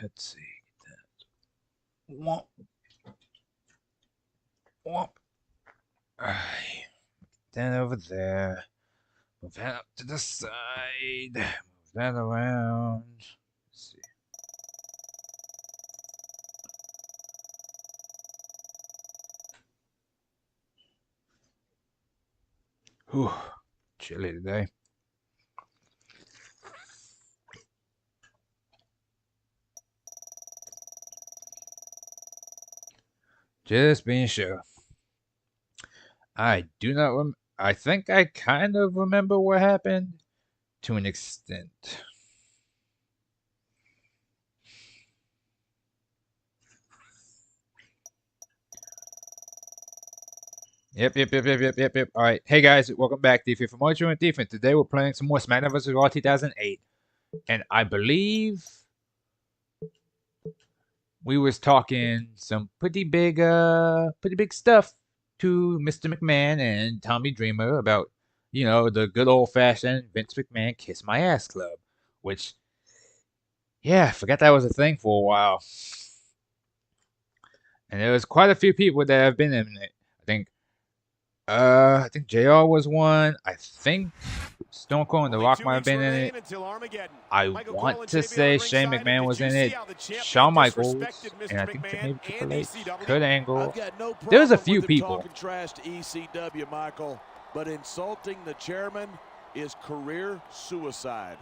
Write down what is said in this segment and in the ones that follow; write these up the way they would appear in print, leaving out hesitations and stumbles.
let's see. Womp. Womp. Alright. Then over there. Move that up to the side. Move that around. Let's see. Whew. Chilly today. Just being sure. I do not I think I kind of remember what happened to an extent. Yep. All right. Hey guys, welcome back, Defense. For more True and Defense. Today we're playing some more SmackDown vs. Raw 2008. And I believe we was talking some pretty big stuff to Mr. McMahon and Tommy Dreamer about, you know, the good old-fashioned Vince McMahon Kiss My Ass Club, which, yeah, I forgot that was a thing for a while. And there was quite a few people that have been in it. I think JR was one. I think Stone Cold and The Rock might have been in it. I want to say Shane McMahon was in it. Shawn Michaels, and I think maybe Triple H, Kurt Angle. There was a few people. ECW, Michael, but insulting the chairman is career suicide.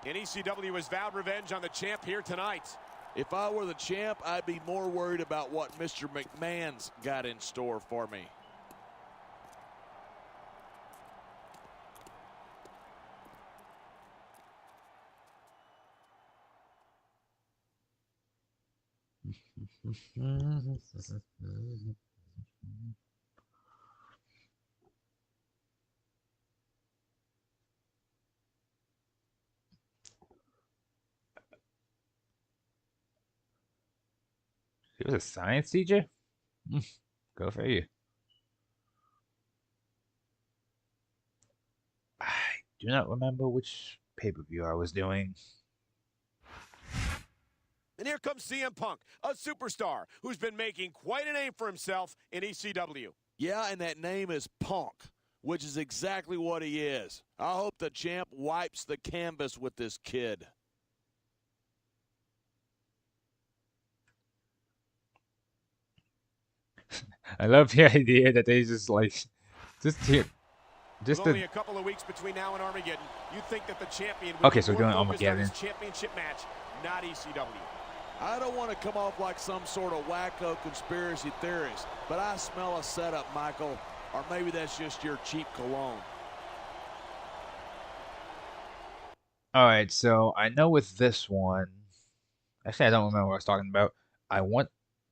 And ECW has vowed revenge on the champ here tonight. If I were the champ, I'd be more worried about what Mr. McMahon's got in store for me. He was a science teacher? Go for you. I do not remember which pay-per-view I was doing. And here comes CM Punk, a superstar who's been making quite a name for himself in ECW. Yeah, and that name is Punk, which is exactly what he is. I hope the champ wipes the canvas with this kid. I love the idea that they just here. With only a couple of weeks between now and Armageddon, you'd think that the champion would okay, so be we're more doing focused on Armageddon. his championship match, not ECW. I don't want to come off like some sort of wacko conspiracy theorist, but I smell a setup, Michael. Or maybe that's just your cheap cologne. Alright, so I know with this one... Actually, I don't remember what I was talking about. I want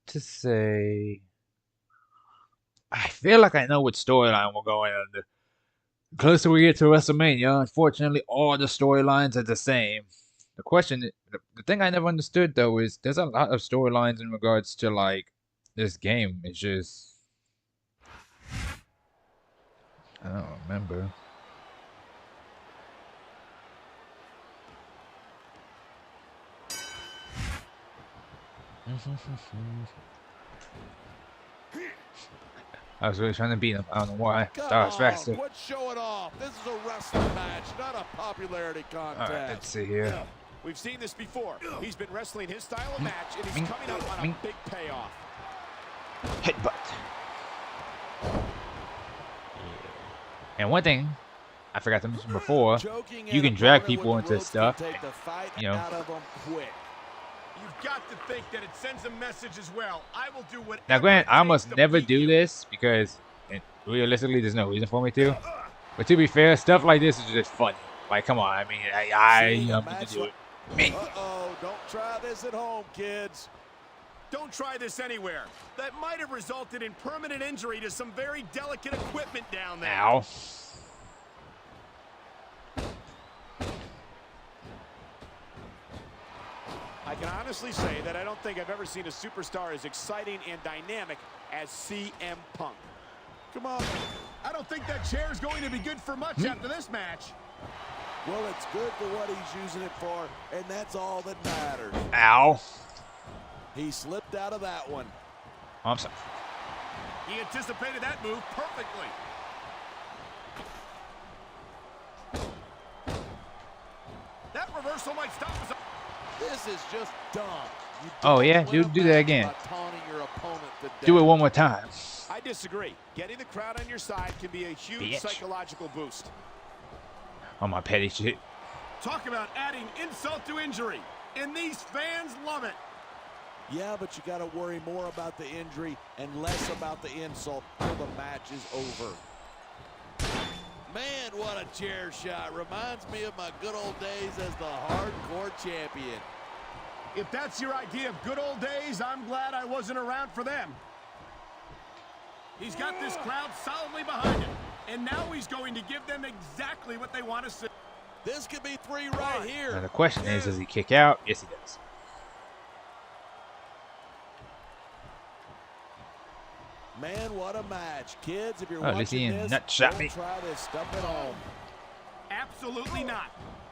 to say... I feel like I know what storyline we're going under. The closer we get to WrestleMania, unfortunately, all the storylines are the same. The question, the thing I never understood though is there's a lot of storylines in regards to like this game. It's just I don't remember. I was really trying to beat him. I don't know why. That was faster. Quit showing off. This is a wrestling match, not a popularity contest. Alright, let's see here. We've seen this before. He's been wrestling his style of match, and he's coming up on a big payoff. Headbutt. And one thing I forgot to mention before, you can drag people into stuff. And, you know. You've got to think that it sends a message as well. I will do whatever. Now, granted, I almost never do this because realistically, there's no reason for me to. But to be fair, stuff like this is just funny. Like, come on, I mean, I'm gonna do it. Uh-oh, don't try this at home, kids. Don't try this anywhere. That might have resulted in permanent injury to some very delicate equipment down there. Ow. I can honestly say that I don't think I've ever seen a superstar as exciting and dynamic as CM Punk. Come on. I don't think that chair is going to be good for much after this match. Well, it's good for what he's using it for, and that's all that matters. Ow. He slipped out of that one. Oh, I'm sorry. He anticipated that move perfectly. That reversal might stop us. This is just dumb. You Oh, don't yeah? win a Do that match again. by taunting your opponent to Do it death. one more time. I disagree. Getting the crowd on your side can be a huge Bitch. psychological boost. On my petty shit. Talk about adding insult to injury. And these fans love it. Yeah, but you got to worry more about the injury and less about the insult till the match is over. Man, what a chair shot. Reminds me of my good old days as the hardcore champion. If that's your idea of good old days, I'm glad I wasn't around for them. He's got this crowd solidly behind him. And now he's going to give them exactly what they want to see. This could be 3 right here. Now the question is, does he kick out? Yes, he does. Man, what a match. Kids, if you're at least he watching didn't this, nut shot don't me. try this stuff at home. Absolutely not.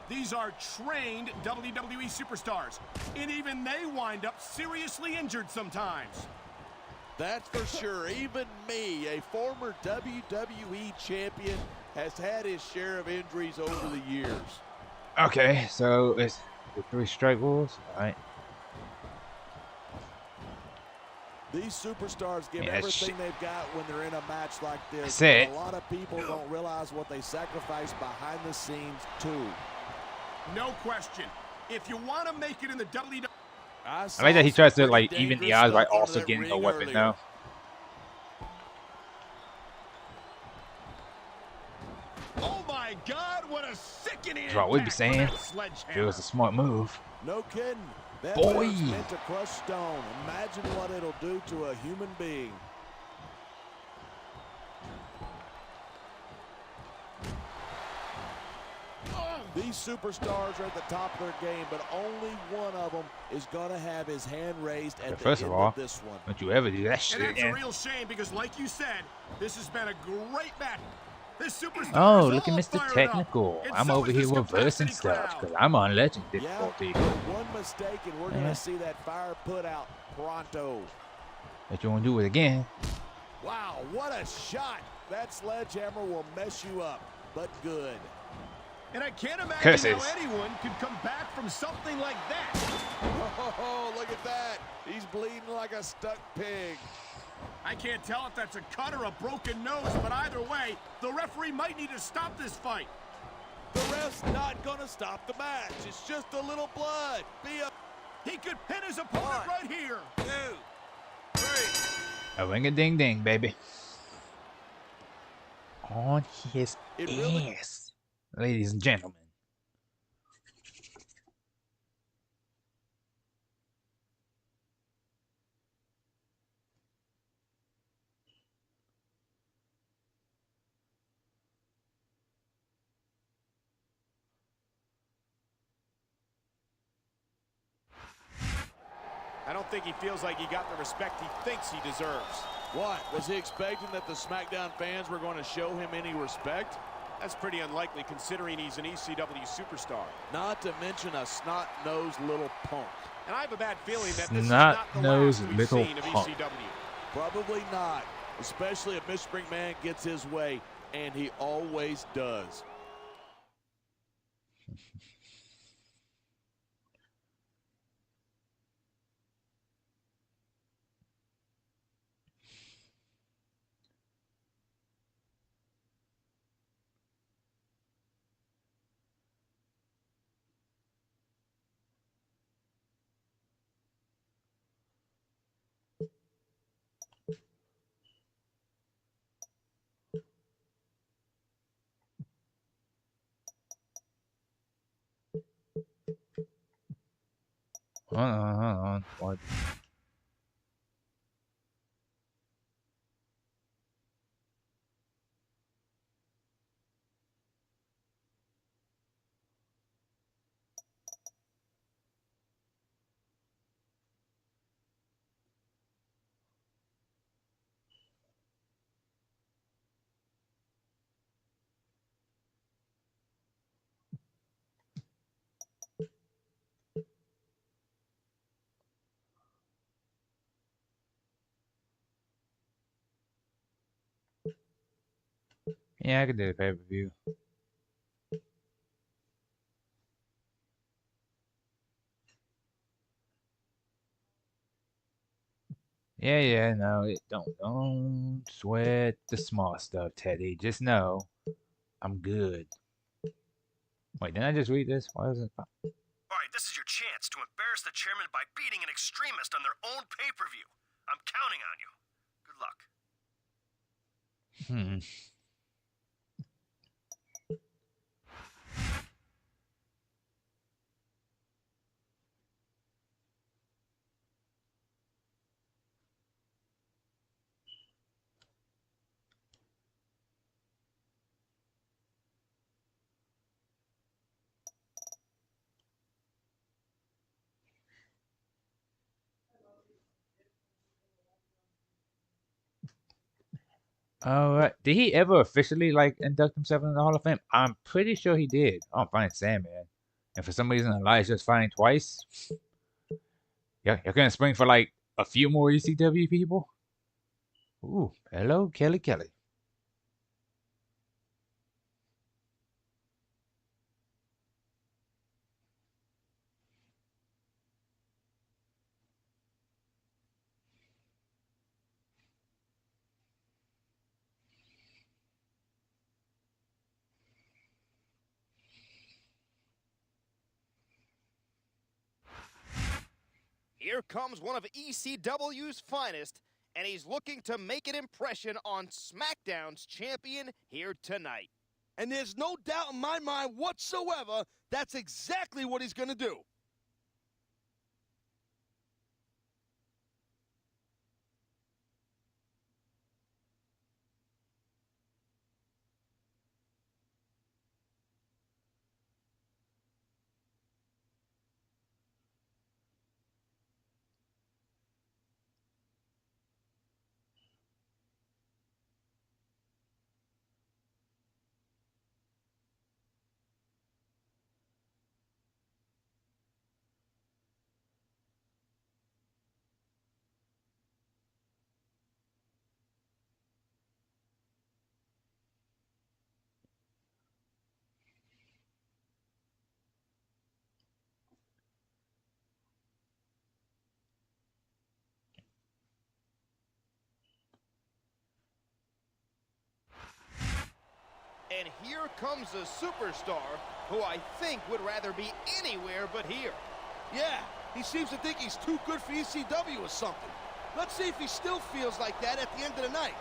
These are trained WWE superstars. And even they wind up seriously injured sometimes. That's for sure. Even me, a former WWE champion, has had his share of injuries over the years. Okay, so it's the 3 straight rules. All right. These superstars give Yeah, everything they've got when they're in a match like this. I said A lot of people don't realize what they sacrifice behind the scenes, too. No question. If you want to make it in the WWE... I like that he tries to like even the odds by also getting a weapon earlier. now. Oh my God, what a sickening That's what we'd be impact saying. from that It sledgehammer. was a smart move. No kidding. That Boy. move's meant to crush stone. Imagine what it'll do to a human being. These superstars are at the top of their game, but only one of them is going to have his hand raised at the First end of all, of this one. don't you ever do that And shit it's a again. real shame because, like you said, this has been a great match. This superstar Oh, is look at all Mr. fired Technical. up. And I'm so over is here this reversing capacity stuff crowd. because I'm on legend Yeah, difficulty. one mistake and we're going Yeah. to see that fire put out pronto. But you want to do it again? Wow, what a shot. That sledgehammer will mess you up, but good. And I can't imagine Curses. how anyone could come back from something like that. Oh, look at that. He's bleeding like a stuck pig. I can't tell if that's a cut or a broken nose, but either way, the referee might need to stop this fight. The ref's not going to stop the match. It's just a little blood. He could pin his opponent right here. 2, 3. A ring a ding ding, baby. On his It really- ass, ladies and gentlemen. I don't think he feels like he got the respect he thinks he deserves. What? Was he expecting that the SmackDown fans were going to show him any respect? That's pretty unlikely considering he's an ECW superstar. Not to mention a snot-nosed little punk. And I have a bad feeling that this is not the Snot-nosed last we've little seen of punk. ECW. Probably not, especially if Mr. McMahon gets his way, and he always does. Hold on. What? Yeah, I could do the pay-per-view. Yeah, no, don't sweat the small stuff, Teddy. Just know I'm good. Wait, didn't I just read this? Why is it? All right, this is your chance to embarrass the chairman by beating an extremist on their own pay-per-view. I'm counting on you. Good luck. All right. Did he ever officially like induct himself into the Hall of Fame? I'm pretty sure he did. Oh, I'm fighting Sandman. And for some reason, Elijah's fighting twice. Yeah, you're gonna spring for like a few more ECW people. Ooh, hello, Kelly Kelly. Here comes one of ECW's finest, and he's looking to make an impression on SmackDown's champion here tonight. And there's no doubt in my mind whatsoever that's exactly what he's going to do. And here comes a superstar who I think would rather be anywhere but here. Yeah, he seems to think he's too good for ECW or something. Let's see if he still feels like that at the end of the night.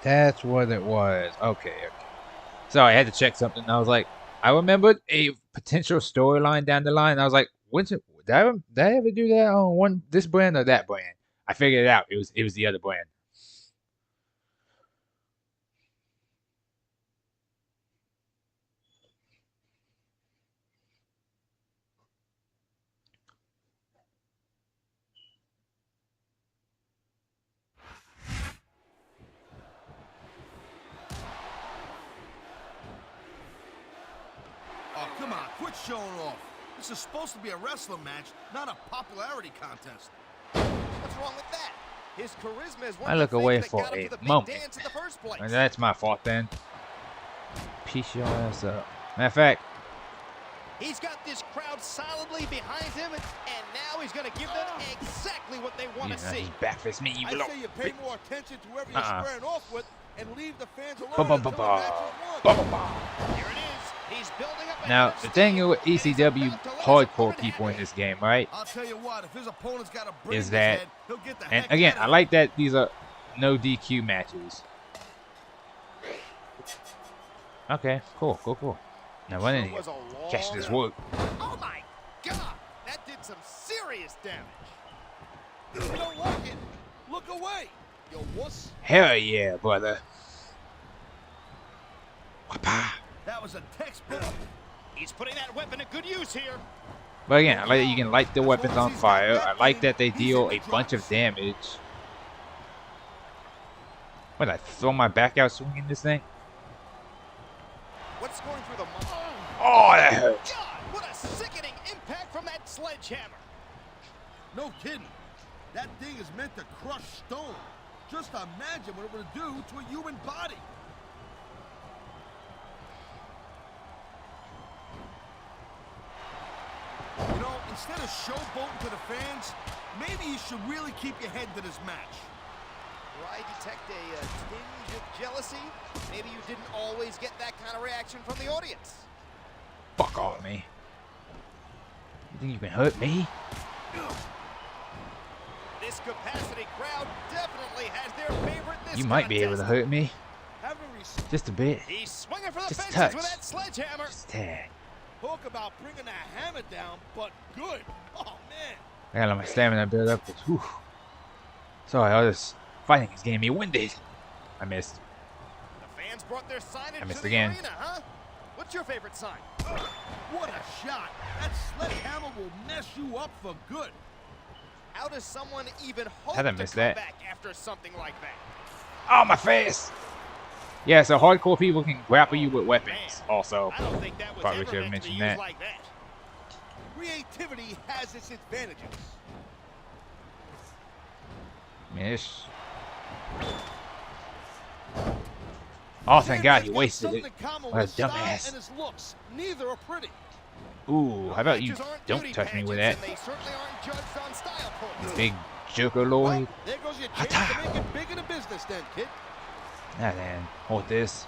That's what it was. Okay. So I had to check something. I was like, I remembered a potential storyline down the line. I was like, did I ever do that on this brand or that brand? I figured it out. It was the other brand. Oh, come on, quit showing off. This is supposed to be a wrestling match, not a popularity contest. What's wrong with that? His charisma is one I of look the away things that for got him a to the big moment. dance in the first place. And that's my fault then. Piece your ass up. Matter of fact, He's got this crowd solidly behind him, and now he's going to give them exactly what they want to see. just backfist me, you I little. say you pay more attention to whoever you're squaring off with and leave the fans alone Ba ba until ba the match ba. is Ba won. ba ba. Here it is. He's building up. Now, the thing with ECW hardcore people in this game, right? I'll tell you what, if his opponent's got a brain Is in his that, head, he'll get the and heck again, out I of like that these are no DQ matches. Okay, cool. Now run in Sure here. was a long Catch this work. Oh my God! That did some serious damage. You don't like it? Look away, you wuss. Hell yeah, brother. Wapa. That was a textbook. He's putting that weapon to good use here. But again, I like that you can light the weapons on fire. I like that they deal a bunch of damage. What, I throw my back out swinging this thing? What's going through the mind? Oh, that hurt. God, what a sickening impact from that sledgehammer. No kidding. That thing is meant to crush stone. Just imagine what it would do to a human body. You know, instead of showboating to the fans, maybe you should really keep your head to this match. Do I detect a tinge of jealousy? Maybe you didn't always get that kind of reaction from the audience. Fuck off me. You think you can hurt me? This capacity crowd definitely has their favorite this You might be able to hurt me. Just a bit. He's swinging for the Just a fences touch. with that sledgehammer. Just a tad. Talk about bringing that hammer down, but good. Oh, man. I gotta let my stamina build up. Whew. Sorry, all this fighting is getting me winded. I missed. The fans brought their signage I missed to the again. arena, huh? What's your favorite sign? What a shot. That sledgehammer will mess you up for good. How does someone even hope How'd I to miss come that? back after something like that? Oh, my face! Yeah, so hardcore people can grapple you with weapons. Man, Also, I don't think that was probably ever should have meant to be mentioned used that. like that. Creativity has its advantages. I mean, it's... Oh, thank God he wasted it. What a dumbass. And his looks. Neither are pretty. Ooh, how about you Matches aren't don't beauty touch me with that, pageants, and they certainly aren't judged on style points. big joker Lloyd. There goes your chance to make it big in the business then, kid. Ah, then, hold this.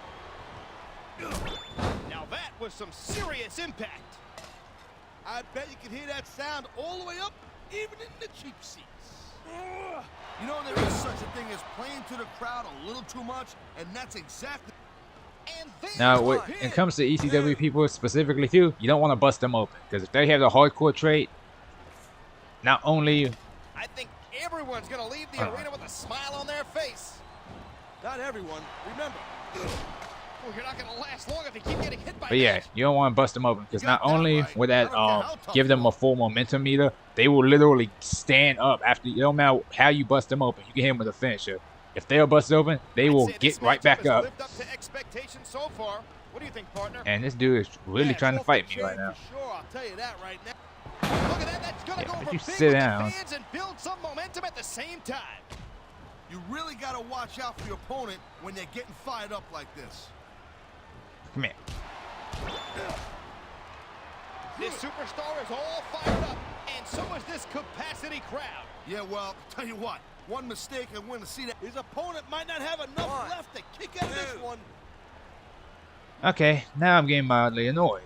Now that was some serious impact. I bet you can hear that sound all the way up, even in the cheap seats. You know, there is such a thing as playing to the crowd a little too much, and that's exactly... And there's Now, one. when it comes to ECW people specifically too, you don't want to bust them open, because if they have the hardcore trait, not only I think everyone's going to leave the arena with a smile on their face. Not everyone. Remember. Well, you're not going to last long if you keep getting hit by But yeah, that. you don't want to bust them open because not got that only right. would that I don't care how tough give them you a full momentum meter, they will literally stand up after. You don't matter how you bust them open, you can hit them with a finisher. If they are busted open, they will I'd say get this right matchup back has up. lived up to expectations so far. What do you think, partner? And this dude is really Yeah, trying to it's off the fight me chain right now. For sure, I'll tell you that right now. Look at that. That's going to Yeah, go but over you big sit with down. the fans and build some momentum at the same time. You really got to watch out for your opponent when they're getting fired up like this. Come here. This superstar is all fired up, and so is this capacity crowd. Yeah, well, tell you what. One mistake and win to see that. His opponent might not have enough left to kick out of this one. Okay, now I'm getting mildly annoyed.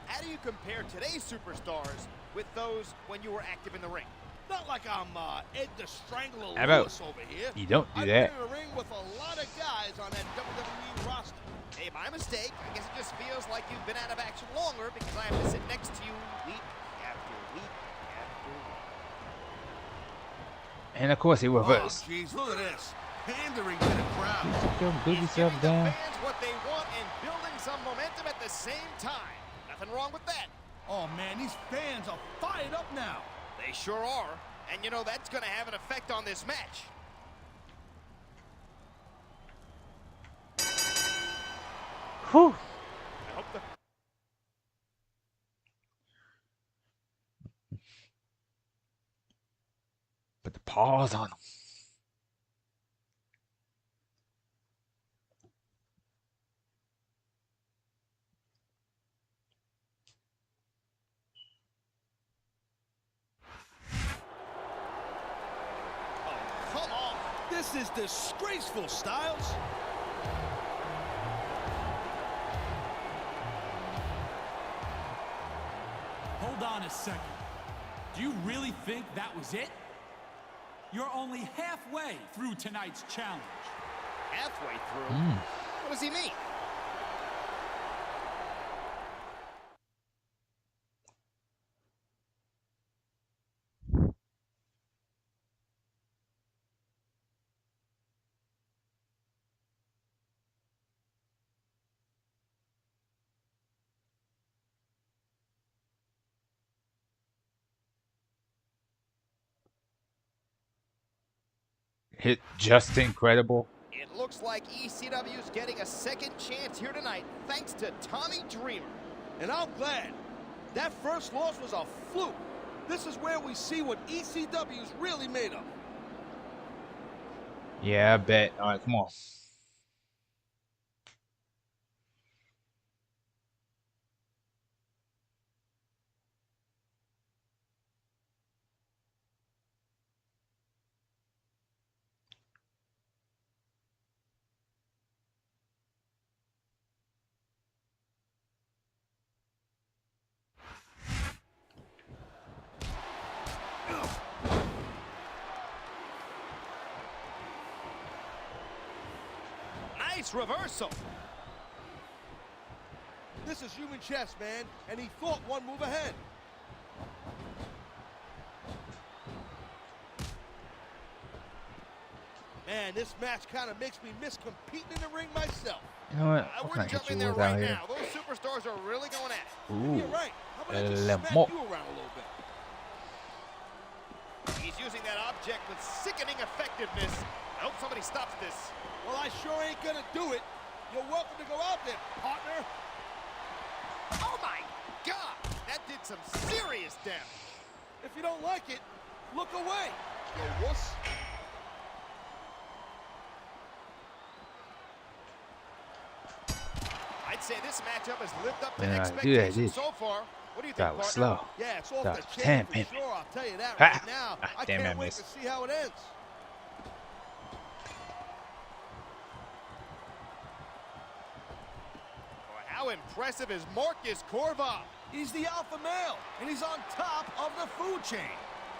How do you compare today's superstars with those when you were active in the ring? Not like I'm Ed the Strangler How about Lewis over here. you don't do I've that? been in a ring with a lot of guys on that WWE roster. Hey, my mistake. I guess it just feels like you've been out of action longer because I have to sit next to you week after week after week. And of course he reversed. Oh, jeez, look at this. Pandering to the crowd. Go boot He's yourself giving the down. fans what they want and building some momentum at the same time. Nothing wrong with that. Oh, man, these fans are fired up now. They sure are. And you know that's going to have an effect on this match. Whew. I hope the Put the paws on him. Come on. This is disgraceful, Styles. Hold on a second. Do you really think that was it? You're only halfway through tonight's challenge. Halfway through? What does he mean? Hit just incredible. It looks like ECW's getting a second chance here tonight, thanks to Tommy Dreamer. And I'm glad. That first loss was a fluke. This is where we see what ECW's really made of. Yeah, I bet. All right, come on. Nice reversal. This is human chess, man, and he thought one move ahead. Man, this match kind of makes me miss competing in the ring myself. You know what? I What can I wouldn't hit jump in you there with out right here? now. Those superstars are really going at it. Ooh. You're right. How about I just Le smack mo- you around a little bit? He's using that object with sickening effectiveness. I hope somebody stops this. Well, I sure ain't gonna do it. You're welcome to go out there, partner. Oh my God! That did some serious damage. If you don't like it, look away, you wuss. I'd say this matchup has lived up to Yeah, expectations dude. so far. What do you think, That was partner? slow. Yeah, it's off That the was chain for 10, sure, I'll tell you that Ha! right now. Ah, I damn, I can't wait missed. to see how it ends. Boy, how impressive is Marcus Corva? He's the alpha male, and he's on top of the food chain.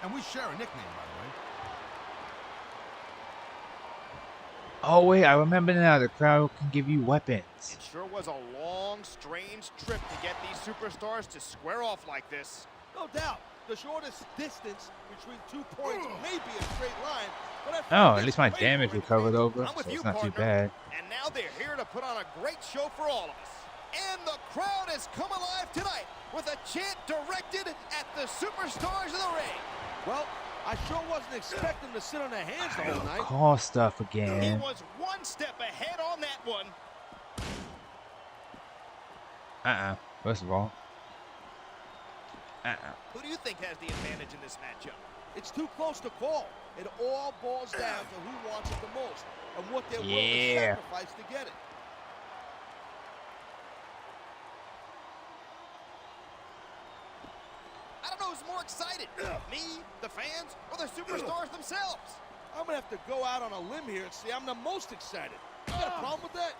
And we share a nickname, by the way. Oh wait, I remember now. The crowd can give you weapons. It sure was a long, strange trip to get these superstars to square off like this. No doubt, the shortest distance between 2 points may be a straight line, but I Oh, think at least my it's way damage more recovered entertaining. over, I'm with so you, it's not too partner. bad. And now they're here to put on a great show for all of us. And the crowd has come alive tonight with a chant directed at the superstars of the ring. Well, I sure wasn't expecting to sit on their hands the whole night. Call stuff He again. was one step ahead on that one. First of all. Who do you think has the advantage in this matchup? It's too close to call. It all boils down to who wants it the most and what they're willing to Yeah. sacrifice to get it. I don't know who's more excited, me, the fans, or the superstars themselves. I'm gonna have to go out on a limb here and say I'm the most excited. You got a problem with that?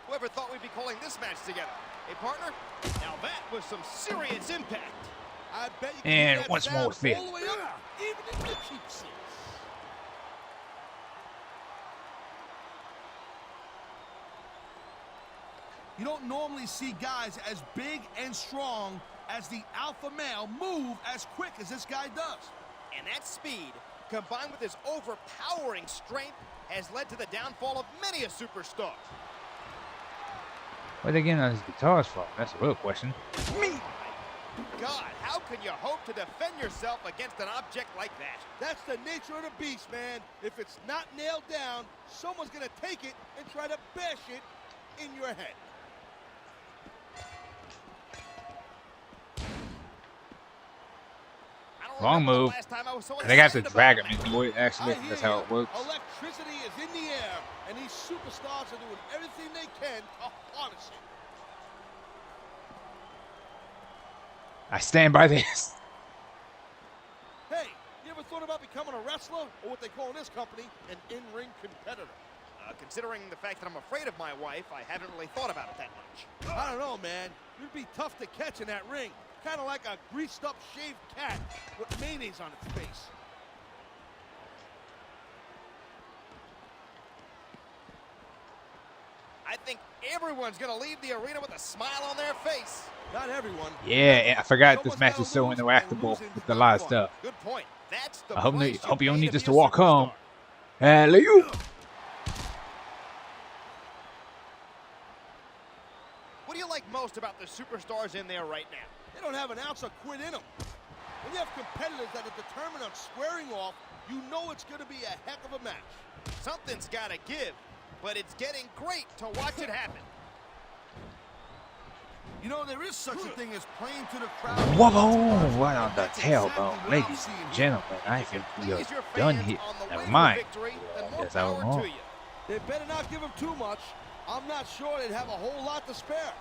Whoever thought we'd be calling this match together? Hey, partner, now that was some serious impact. I bet you can And hear that once more sound with fear. all the way up, even in the cheap seats. You don't normally see guys as big and strong as the alpha male move as quick as this guy does. And that speed, combined with his overpowering strength, has led to the downfall of many a superstar. Where they getting on his guitars from? That's a real question. Me! God, how can you hope to defend yourself against an object like that? That's the nature of the beast, man. If it's not nailed down, someone's gonna take it and try to bash it in your head. I don't Wrong remember the move. last time I was so I think I have to excited drag about him a into it, I actually. hear That's how you. it works. Electricity is in the air, and these superstars are doing everything they can to harness it. I stand by this. Hey, you ever thought about becoming a wrestler, or what they call in this company, an in-ring competitor? Considering the fact that I'm afraid of my wife, I haven't really thought about it that much. I don't know, man. You'd be tough to catch in that ring. Kind of like a greased-up shaved cat with mayonnaise on its face. I think everyone's going to leave the arena with a smile on their face. Not everyone. Yeah, I forgot this match is so interactable with a lot of stuff. Good point. That's the I hope you don't pay need to this be to a walk home. superstar. Alley-oop. What do you like most about the superstars in there right now? They don't have an ounce of quit in them. When you have competitors that are determined on squaring off, you know it's going to be a heck of a match. Something's got to give, but it's getting great to watch it happen. You know, there is such a thing as playing to the crowd. Whoa, right on the tailbone. Ladies and gentlemen, I think we are Please your done fans here. on the way Never to mind. victory, then more Guess I was power wrong. to you. They better not give them too much. I'm not sure they'd have a whole lot to spare.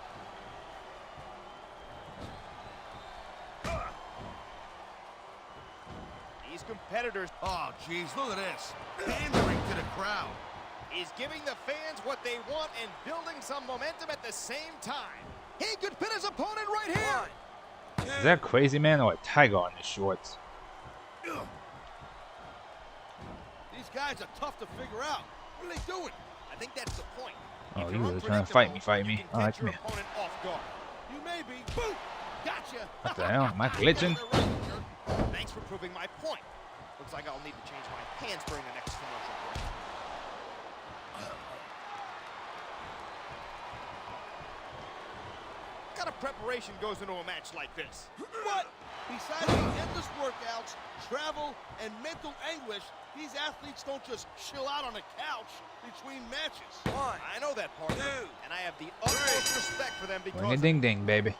These competitors Oh, geez, look at this. Pandering to the crowd. is giving the fans what they want and building some momentum at the same time. He could pin his opponent right here. Is that Crazy Man or a tiger on his shorts? These guys are tough to figure out. What are they doing? I think that's the point. Oh, If you you're really trying to fight me, unpredictable, you can All right, catch come your here. opponent off guard. You may be. Boom! Gotcha. What the hell? Am I glitching? Thanks for proving my point. Looks like I'll need to change my pants during the next commercial break. What kind of preparation goes into a match like this? What? Besides the endless workouts, travel, and mental anguish, these athletes don't just chill out on the couch between matches. I know that, partner, and I have the utmost respect for them because Ring a ding ding, baby.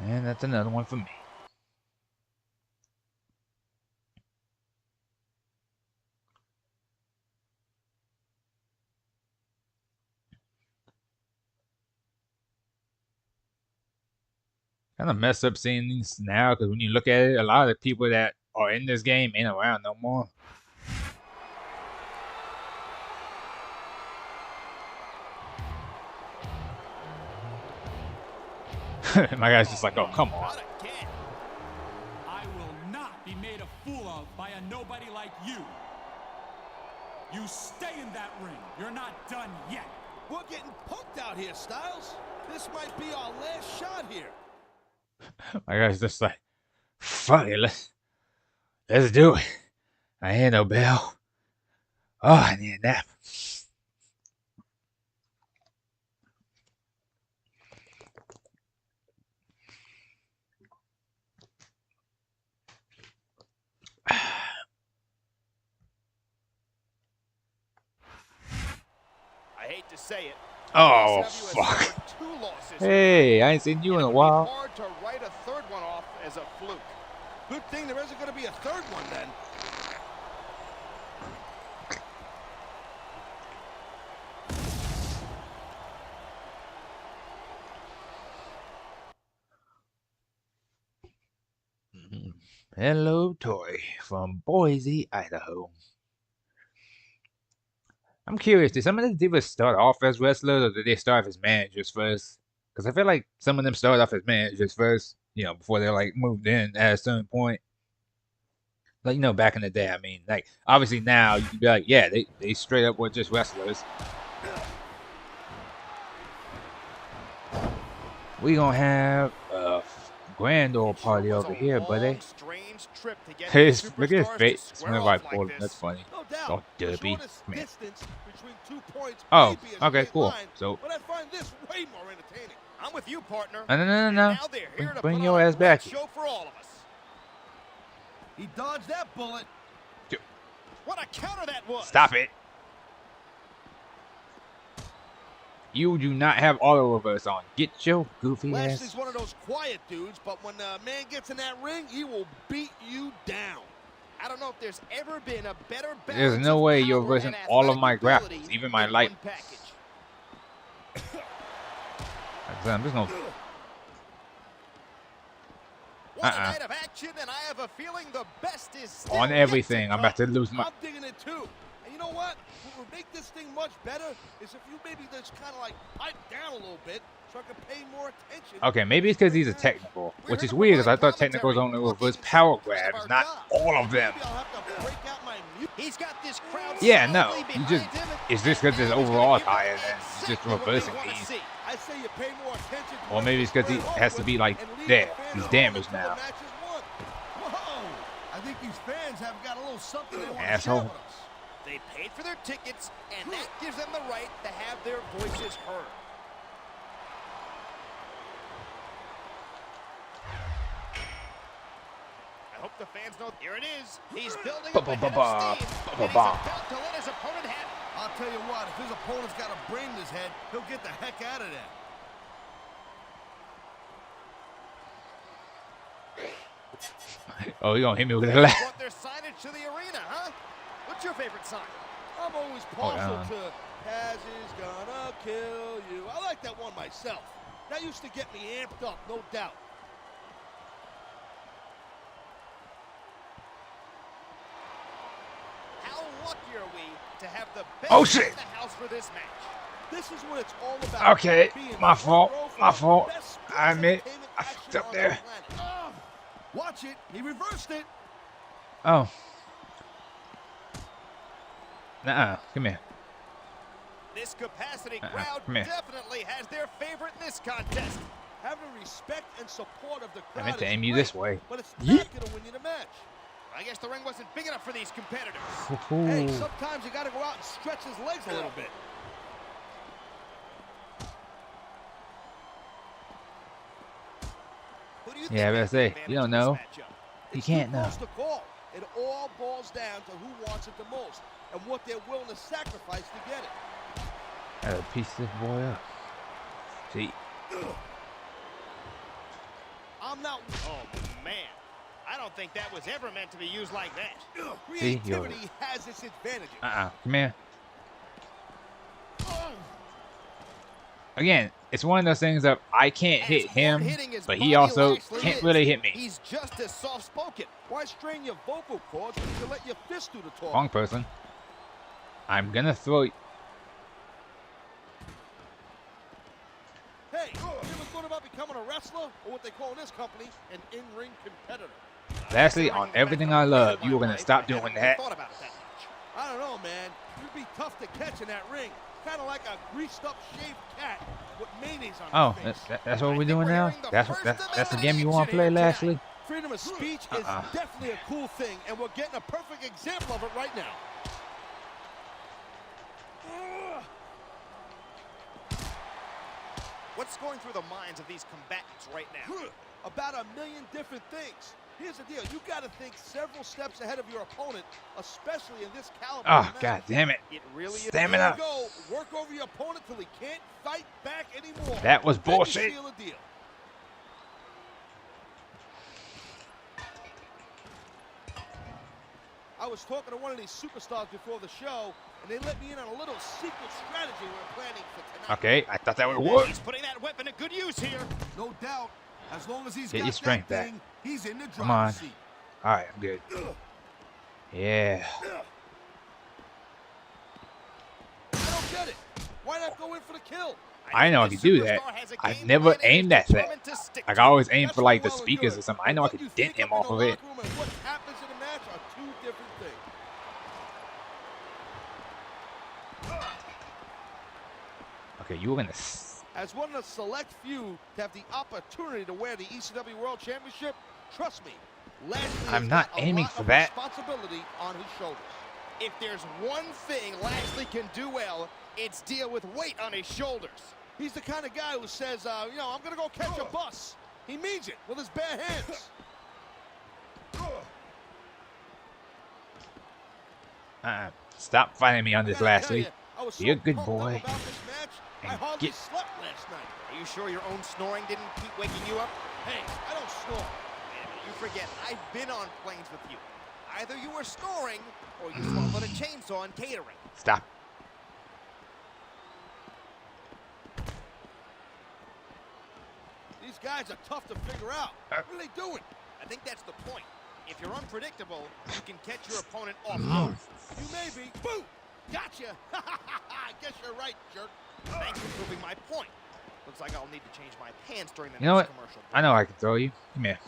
And that's another one for me. Kind of messed up seeing these now because when you look at it, a lot of the people that are in this game ain't around no more. My guy's just like, oh, come on. not again. I will not be made a fool of by a nobody like you. You stay in that ring. You're not done yet. We're getting punked out here, Styles. This might be our last shot here. My guy's just like, fuck it, let's do it. I ain't no bell. Oh, I need a nap. I hate to say it. Oh, AEW has fuck. suffered 2 losses. Hey, I ain't seen you in a It'll be while. hard to write a third one off as a fluke. Good thing there isn't going to be a third one then. Hello, Tori from Boise, Idaho. I'm curious, did some of the divas start off as wrestlers or did they start as managers first? Because I feel like some of them started off as managers first, you know, before they're like moved in at a certain point. Like, you know, back in the day, I mean, like, obviously now you can be like, yeah, they straight up were just wrestlers. We gonna have a grand old party over here, buddy. Look at his face whenever I pull him. That's funny. No doubt. Oh, the derpy. shortest Come here. distance between 2 points Oh, may be a okay, straight cool. line, So, but I find this way more entertaining. I'm with you, partner. no. Now they're here to Bring put your on a ass great back here. show for all of us. He dodged that bullet. What a counter that was. Stop it. You do not have auto reverse on. Get your goofy Lashley's ass. one of those quiet dudes, but when a man gets in that ring, he will beat you down. I don't know if there's ever been a better balance. There's no of way you're power reversing and all of my athletic grapples, ability even my in light. one package. I'm just gonna. What a night of action, and I have a feeling the best is still On yet everything. to I'm about to come. lose my. I'm digging it too. And you know what? What would make this thing much better is if you maybe just kind of like pipe down a little bit so I can pay more attention. Okay, maybe it's because these are technical, which is weird because I thought technicals only reverse power grabs, not all of them. Maybe I'll have to break out my mute. He's got this crowd Yeah, no, solidly you behind just, him, it's just because his and he's gonna overall give them higher than exactly just what they reversing wanna these. see. I say you pay more attention to Or maybe it's because he has to be like, there, he's damaged now. Whoa! I think these fans have got a little something they want to share Asshole. with us. They paid for their tickets, and that gives them the right to have their voices heard. I hope the fans know. Here it is. He's building up a head of steam, and he's about to let his opponent have it. I'll tell you what, if his opponent's got a brain in his head, he'll get the heck out of there. Oh, you gonna hit me with a laugh. Want their signage to the arena, huh? What's your favorite sign? I'm always partial to Kaz is gonna kill you. I like that one myself. That used to get me amped up, no doubt. How lucky are we to have the best shit. in the house for this match? This is what it's all about. Okay, Being my the fault, hero for my the fault. best sports I admit, entertainment I action fucked up on the there. planet. Watch it. He reversed it. Oh. Nuh-uh, come here. This capacity crowd come here. definitely has their favorite in this contest. Having respect and support of the crowd I meant to is aim you great, this way. but it's Yeet. not going to win you the match. I guess the ring wasn't big enough for these competitors. Hey, Ooh. sometimes you got to go out and stretch his legs a little bit. Who do you Yeah, I think better has the say, advantage you don't in this know. matchup? You It's can't too know. close to call. It all boils down to who wants it the most and what they're willing to sacrifice to get it. Gotta piece this boy up. See, I'm not. Oh, man. I don't think that was ever meant to be used like that. See, you're- Creativity has its advantages. come here. Again, it's one of those things that I can't hit As him, hard-hitting as but he Bobby also Lashley can't is, really hit me. He's just as soft-spoken. Why strain your vocal cords when you can let your fist do the talking? Wrong person. I'm gonna throw you. Hey, you ever thought about becoming a wrestler, or what they call in this company, an in-ring competitor? Lastly, on everything I love, you were gonna stop doing that. Thought about it that much. I don't know, man. You'd be tough to catch in that ring. Kind of like a greased-up shaved cat with mayonnaise on Oh, his face. that's what we're doing now? That's the game you want to play, Lashley? Freedom of speech is definitely a cool thing, and we're getting a perfect example of it right now. What's going through the minds of these combatants right now? About a million different things. Here's the deal. You got to think several steps ahead of your opponent, especially in this caliber. Oh, match. god damn it. It really is. Stamina. Go work over your opponent till he can't fight back anymore. That was Then you bullshit. seal a deal. I was talking to one of these superstars before the show, and they let me in on a little secret strategy we're planning for tonight. Okay, I thought that would work. He's putting that weapon to good use here. No doubt. As long as he's Get got your strength that back. thing, he's in the Come on. driver's seat. Alright, I'm good. Yeah. I don't get it. Why not go in for the kill? I know I can do that. I've never aimed at that. Like, I always aim for, like, the speakers or something. I know I could dent him off of it. What happens in a match are two different things. Okay, you were gonna... As one of the select few to have the opportunity to wear the ECW World Championship, trust me, Lashley I'm has not got a aiming lot for of that. responsibility on his shoulders. If there's one thing Lashley can do well, it's deal with weight on his shoulders. He's the kind of guy who says, you know, I'm going to go catch a bus. He means it with his bare hands. Stop fighting me on this, I gotta tell Lashley. you, I was so Be a good pumped up boy. about this match, I and hardly get- slept last night. Are you sure your own snoring didn't keep waking you up? Hey, I don't snore. Wait a minute, you forget, I've been on planes with you. Either you were snoring, or you swallowed a chainsaw in catering. Stop. These guys are tough to figure out. What are they doing? I think that's the point. If you're unpredictable, you can catch your opponent off guard. You may be. Boom! Gotcha! I guess you're right, jerk. Thanks for proving my point. Looks like I'll need to change my pants during the You know next what? commercial break. I know I can throw you. Come here.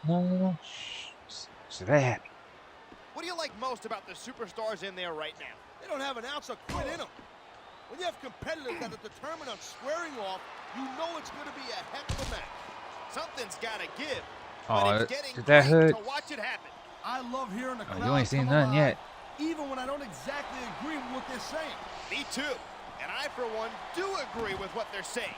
No. Shh. So that happened. What do you like most about the superstars in there right now? They don't have an ounce of quit in them. When you have competitors that are determined on squaring off, you know it's going to be a heck of a match. Something's got to give. Oh, But it's getting did that great hurt? to watch it happen. I love hearing the Oh, crowd you ain't seen come nothing alive, yet. even when I don't exactly agree with what they're saying. Me too. And I, for one, do agree with what they're saying.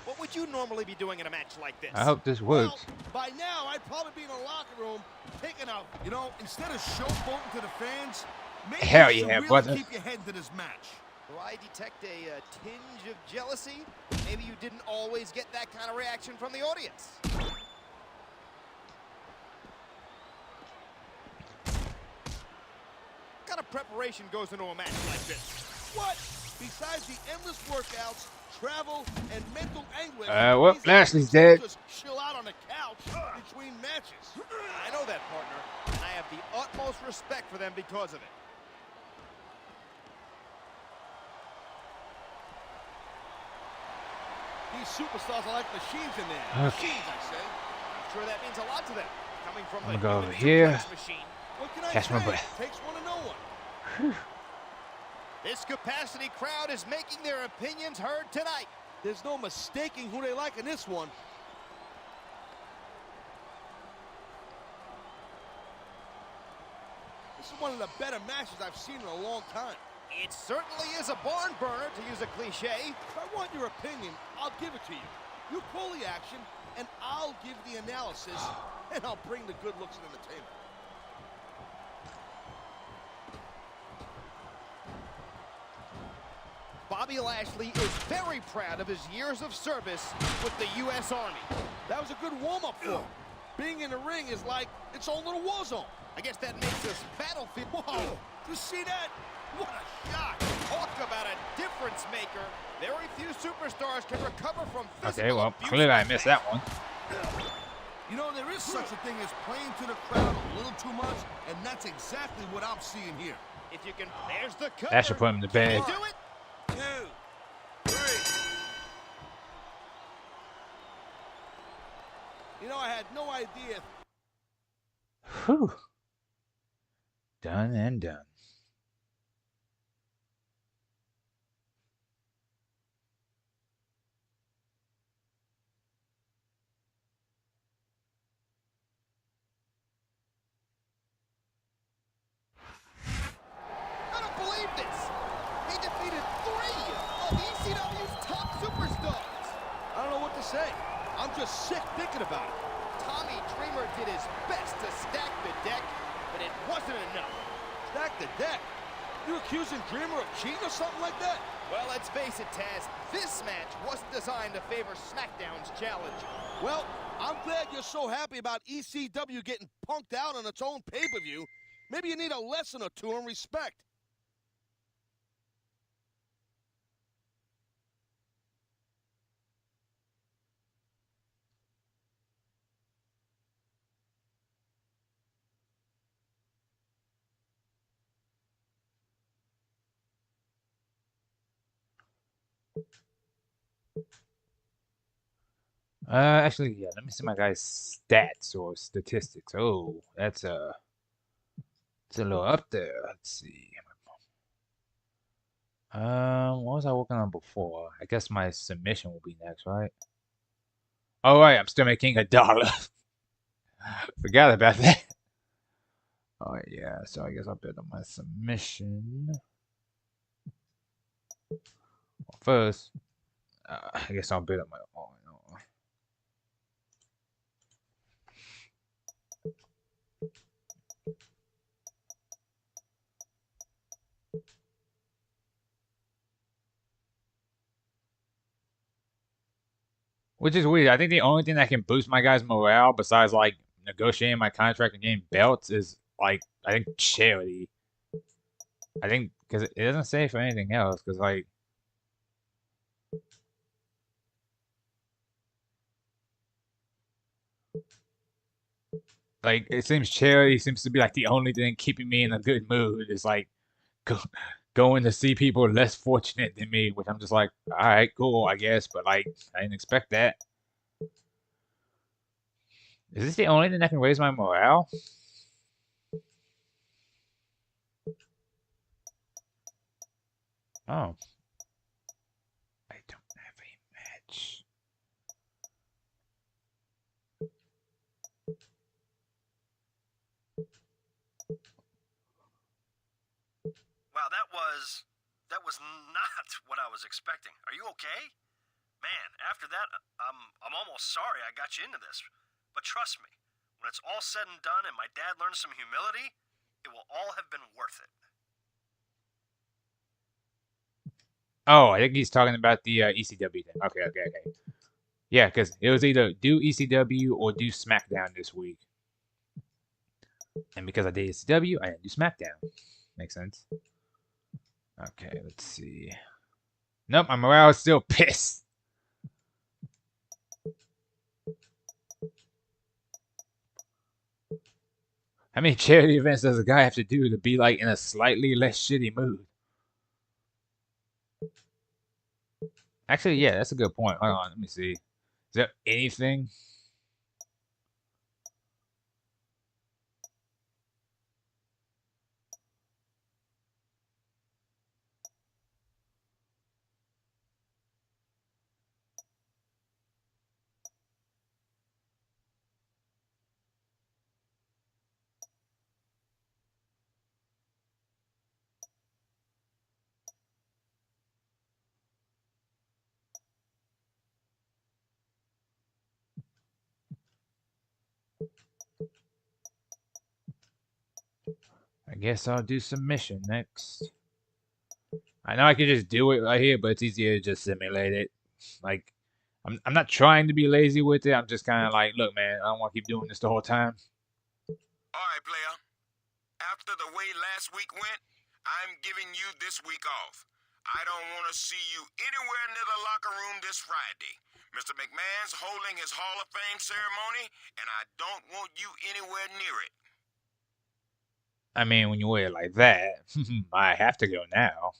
What would you normally be doing in a match like this? I hope this works. Well, by now, I'd probably be in a locker room taking out. You know, instead of showboating to the fans, maybe Hell you should yeah, really brother. keep your head to this match. Do I detect a tinge of jealousy? Maybe you didn't always get that kind of reaction from the audience. What kind of preparation goes into a match like this? What? Besides the endless workouts, travel, and mental anguish, Well, these Lashley's athletes don't dead. just chill out on the couch between matches. I know that, partner, and I have the utmost respect for them because of it. These superstars are like machines in there. Okay. Machines, I say. I'm sure that means a lot to them, coming from I'm the gonna go human over here. suplex machine. What can I Catch my say? breath. Takes one to know one. This capacity crowd is making their opinions heard tonight. There's no mistaking who they like in this one. This is one of the better matches I've seen in a long time. It certainly is a barn burner, to use a cliche. If I want your opinion, I'll give it to you. You call the action, and I'll give the analysis, and I'll bring the good looks and entertainment. Bobby Lashley is very proud of his years of service with the U.S. Army. That was a good warm-up for him. Being in the ring is like its own little war zone. I guess that makes this battlefield. Whoa! You see that? What a shot! Talk about a difference maker. Very few superstars can recover from physical Okay, well, abuse clearly I like missed that. that one. You know, there is such a thing as playing to the crowd a little too much, and that's exactly what I'm seeing here. If you can, there's the cover. That should put him to Can bed. you do it? 2, 3. You know, I had no idea. Whew. Done and done. I don't believe this. He defeated 3 of ECW's top superstars. I don't know what to say. I'm just sick thinking about it. Tommy Dreamer did his best to stack the deck, but it wasn't enough. Stack the deck. You accusing Dreamer of cheating or something like that? Well, let's face it, Taz. This match wasn't designed to favor SmackDown's challenge. Well, I'm glad you're so happy about ECW getting punked out on its own pay-per-view. Maybe you need a lesson or two in respect. Actually, yeah, let me see my guy's stats or statistics. Oh, it's a little up there. Let's see. What was I working on before? I guess my submission will be next, right? All right, I'm still making $1. Forgot about that. Oh yeah, so I guess I'll bid on my submission. Well, first, I guess I'll bid on my. Oh, no. Which is weird. I think the only thing that can boost my guys' morale, besides like negotiating my contract and getting belts, is like I think charity. I think because it doesn't say for anything else. Because like, Like, it seems charity seems to be like the only thing keeping me in a good mood. It's like go, going to see people less fortunate than me, which I'm just like, all right, cool, I guess, but like, I didn't expect that. Is this the only thing that can raise my morale? Oh, I don't have a match. Wow, that was not what I was expecting. Are you okay? Man, after that, I'm almost sorry I got you into this. But trust me, when it's all said and done and my dad learns some humility, it will all have been worth it. Oh, I think he's talking about the ECW thing. Okay, okay, okay. Yeah, because it was either do ECW or do SmackDown this week. And because I did ECW, I didn't do SmackDown. Makes sense. Okay, let's see. Nope, my morale is still pissed. How many charity events does a guy have to do to be like in a slightly less shitty mood? Actually, yeah, that's a good point. Hold on, let me see. Is there anything? I guess I'll do submission next. I know I could just do it right here, but it's easier to just simulate it. Like, I'm not trying to be lazy with it. I'm just kind of like, look, man, I don't want to keep doing this the whole time. All right, player. After the way last week went, I'm giving you this week off. I don't want to see you anywhere near the locker room this Friday. Mr. McMahon's holding his Hall of Fame ceremony, and I don't want you anywhere near it. I mean, when you wear it like that, I have to go now.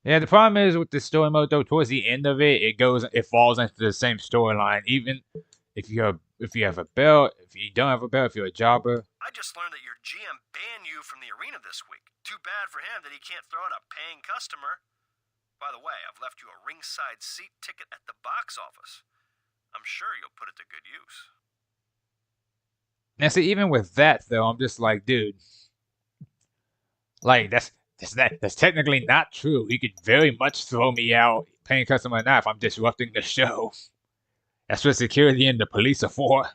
Yeah, the problem is with the story mode though. Towards the end of it, it falls into the same storyline. Even if you have a belt, if you don't have a belt, if you're a jobber. I just learned that your GM banned you from the arena this week. Too bad for him that he can't throw out a paying customer. By the way, I've left you a ringside seat ticket at the box office. I'm sure you'll put it to good use. Now, see, even with that though, I'm just like, dude, like that's technically not true. He could very much throw me out, paying customer or not, if I'm disrupting the show. That's what security and the police are for.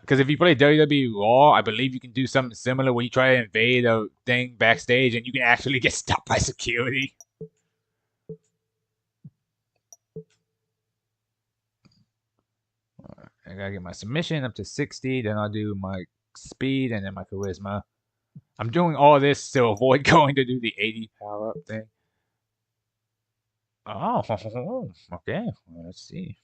Because if you play WWE Raw, I believe you can do something similar where you try to invade a thing backstage and you can actually get stopped by security. I gotta get my submission up to 60, then I'll do my speed and then my charisma. I'm doing all this to avoid going to do the 80 power up thing. Oh, okay. Well, let's see.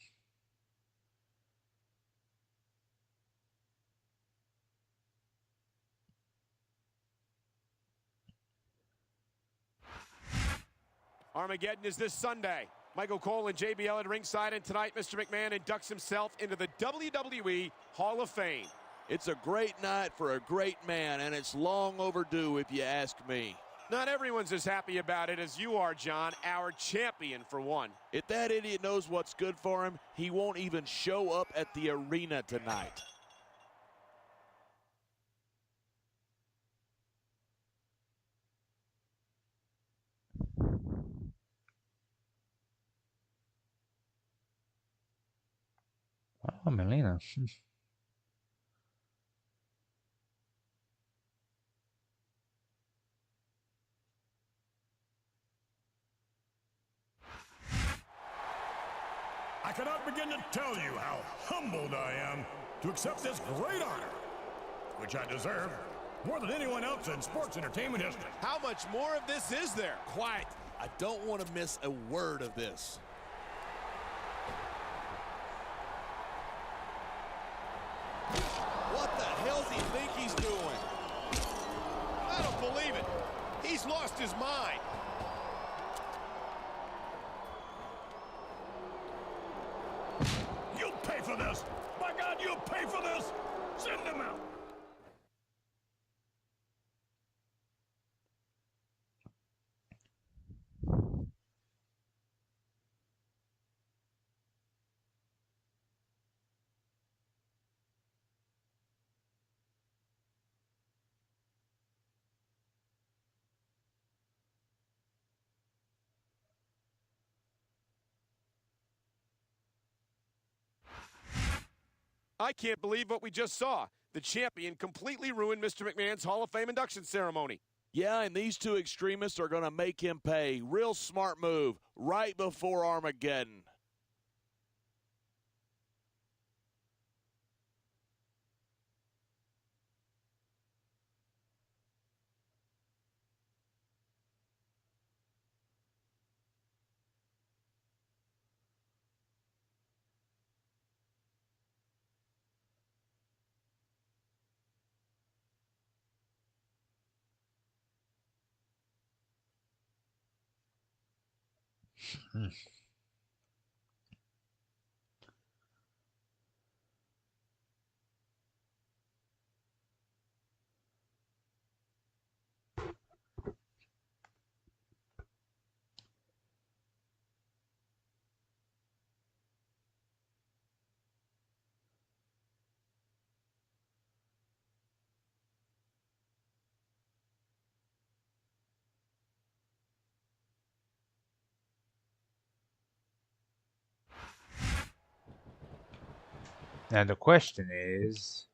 Armageddon is this Sunday. Michael Cole and JBL at ringside, and tonight Mr. McMahon inducts himself into the WWE Hall of Fame. It's a great night for a great man, and it's long overdue if you ask me. Not everyone's as happy about it as you are, John, our champion for one. If that idiot knows what's good for him, he won't even show up at the arena tonight. Oh, Melina. I cannot begin to tell you how humbled I am to accept this great honor, which I deserve More than anyone else in sports entertainment history. How much more of this is there? Quiet. I don't want to miss a word of this. What the hell's he think he's doing? I don't believe it. He's lost his mind. You'll pay for this. By God, you'll pay for this. Send him out. I can't believe what we just saw. The champion completely ruined Mr. McMahon's Hall of Fame induction ceremony. Yeah, and these two extremists are going to make him pay. Real smart move right before Armageddon. Now the question is,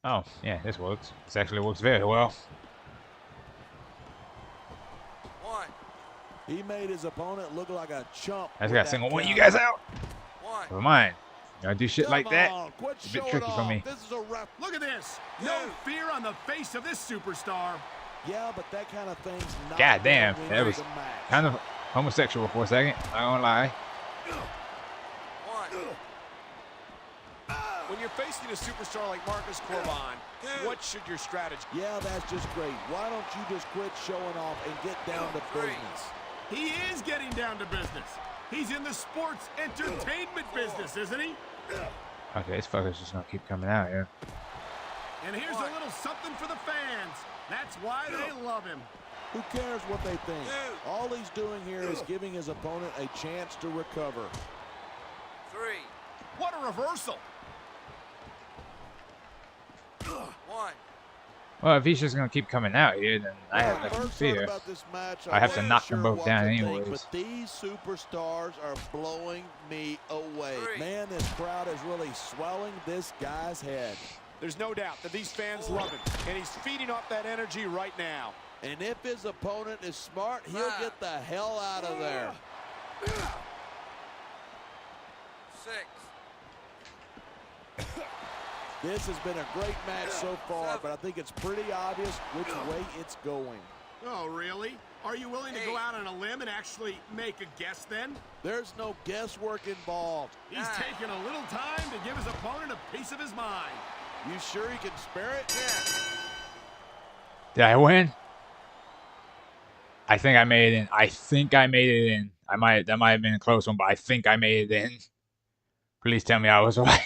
oh yeah, this works. This actually works very well. One. He made his opponent look like a chump. I just got single one you guys out. One. Never mind. Y'all do shit like that. Quit It's a bit showing tricky for off. me. This is a ref. Look at this. No fear on the face of this superstar. Yeah, but that kind of thing's not. God damn, gonna that win was the match. kind of homosexual for a second. Not gonna lie. One. When you're facing a superstar like Marcus Corban, what should your strategy? Yeah, that's just great. Why don't you just quit showing off and get down to business? He is getting down to business. He's in the sports entertainment business, isn't he? Okay, this fucker's just gonna keep coming out here. And here's a little something for the fans. That's why they love him. Who cares what they think? All he's doing here is giving his opponent a chance to recover. Three. What a reversal. One. Well, if he's just gonna keep coming out here, then I have nothing to First thought fear. about this match, I have to wasn't knock them sure both what down to think, anyways. But these superstars are blowing me away. Three. Man, this crowd is really swelling this guy's head. There's no doubt that these fans love him, and he's feeding off that energy right now. And if his opponent is smart, he'll get the hell out of there. Six. This has been a great match so far, but I think it's pretty obvious which way it's going. Oh, really? Are you willing to go out on a limb and actually make a guess then? There's no guesswork involved. He's taking a little time to give his opponent a piece of his mind. You sure he can spare it? Did I win? I think I made it in. I think I made it in. That might have been a close one, but I think I made it in. Please tell me I was right.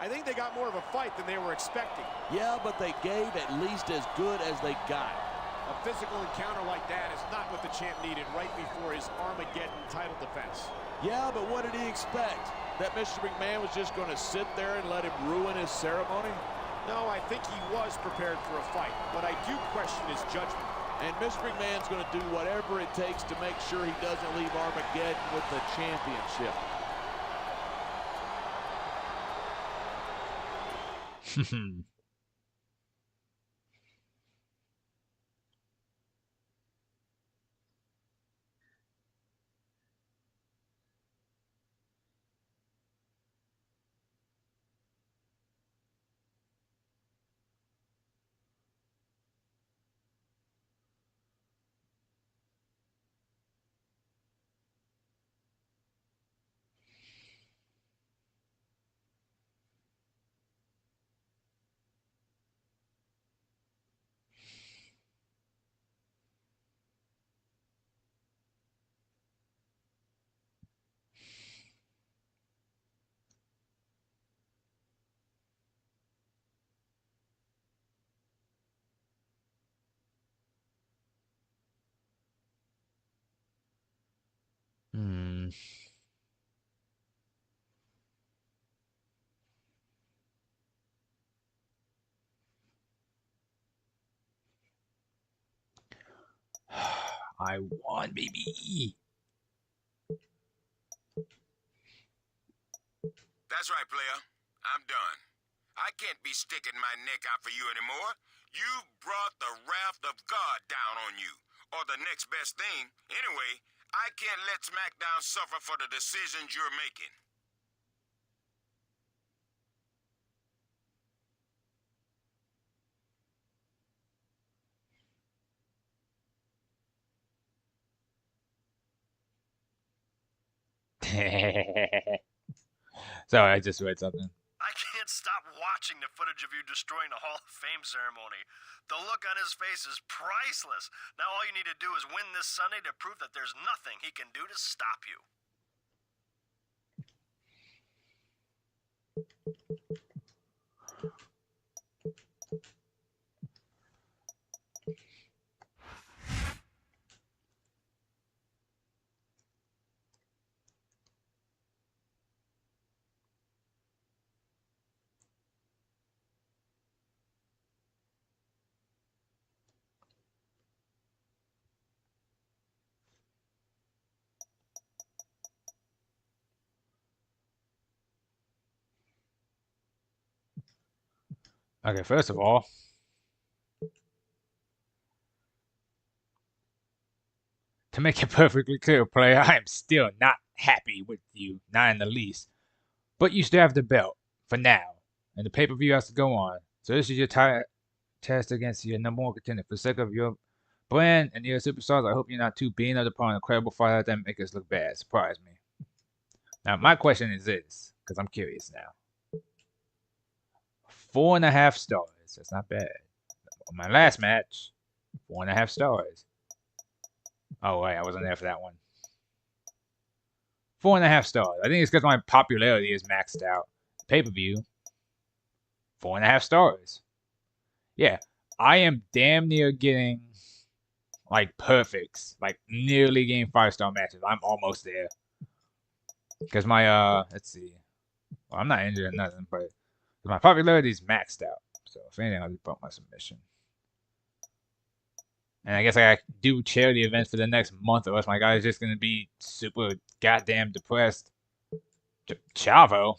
I think they got more of a fight than they were expecting. Yeah, but they gave at least as good as they got. A physical encounter like that is not what the champ needed right before his Armageddon title defense. Yeah, but what did he expect? That Mr. McMahon was just going to sit there and let him ruin his ceremony? No, I think he was prepared for a fight, but I do question his judgment. And Mr. McMahon's going to do whatever it takes to make sure he doesn't leave Armageddon with the championship. I won, baby. That's right, player. I'm done. I can't be sticking my neck out for you anymore. You've brought the wrath of God down on you. Or the next best thing. Anyway, I can't let SmackDown suffer for the decisions you're making. Sorry, I just read something. I can't stop watching the footage of you destroying the Hall of Fame ceremony. The look on his face is priceless. Now all you need to do is win this Sunday to prove that there's nothing he can do to stop you. Okay, first of all, to make it perfectly clear, player, I am still not happy with you, not in the least. But you still have the belt for now, and the pay-per-view has to go on. So this is your test against your number one contender. For the sake of your brand and your superstars, I hope you're not too being upon an incredible fight out there and make us look bad. Surprise me. Now, my question is this, because I'm curious now. 4.5 stars. That's not bad. My last match, 4.5 stars. Oh, wait, I wasn't there for that one. 4.5 stars. I think it's because my popularity is maxed out. Pay-per-view, 4.5 stars. Yeah, I am damn near getting, like, perfects. Like, nearly getting 5-star matches. I'm almost there. Because my, let's see. Well, I'm not injured or nothing, but my popularity is maxed out. So, if anything, I'll just bump my submission. And I guess I gotta do charity events for the next month, or else my guy's just gonna be super goddamn depressed. Chavo?